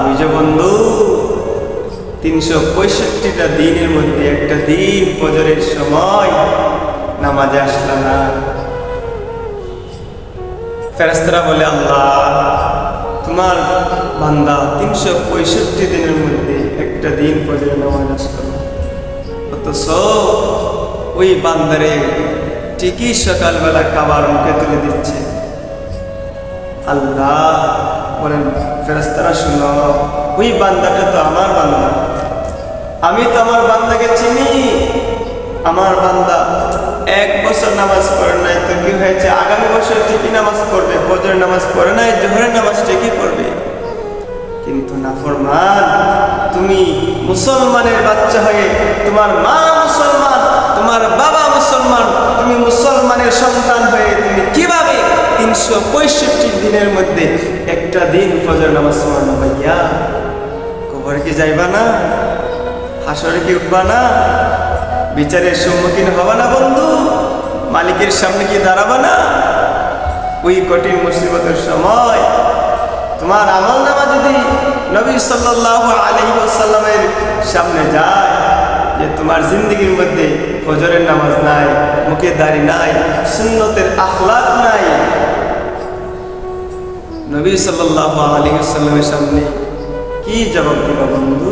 ওই যে বন্ধু 365টা দিনের মধ্যে একটা দিন ফজরের সময় নামাজে আসলা না। ফেরেশতারা বলে, আল্লাহ তোমার বান্দা 365 দিনের মধ্যে একটা দিন ফজরের নামাজ আসলো না, অথচ ওই বান্দারে ঠিকই সকালবেলা কাবার মুখে তুলে দিচ্ছে। আল্লাহ বলেন, ফেরেশতারা শুনো, ওই বান্দাটা তো আমার বান্দা, আমি তো আমার বান্দাকে চিনি। আমার বান্দা 1 বছর নামাজ পড়ে নাই, তো কি হয়েছে, আগামী বছর ঠিকই নামাজ পড়বে। ফজরের নামাজ পড়ে নাই, জোহরের নামাজ ঠিকই পড়বে। কিন্তু নাফরমান, তুমি মুসলমানের বাচ্চা হয়ে, তোমার মা মুসলমান, তোমার বাবা মুসলমান, তুমি মুসলমানের সন্তান হয়ে তুমি কিভাবে 365 দিনের মধ্যে একটা দিন ফজর নামাজ পড়ো না? ভাইয়া, কবরে কি যাইবা না? হাসরে কি উঠবা না? বিচারের সম্মুখীন হবা না বন্ধু? মালিকের সামনে কি দাঁড়াবা না? ওই কঠিন মুসিবতের সময় তোমার আমলনামা যদি নবী সাল্লাল্লাহু আলাইহি ওয়াসাল্লামের সামনে যায় যে তোমার জিন্দেগির মধ্যে ফজরের নামাজ নাই, মুখে দাড়ি নাই, সুন্নতের আখলাক নাই, নবী সাল্লাল্লাহু আলাইহি ওয়াসাল্লামের সামনে কি জবাব দিবা বন্ধু?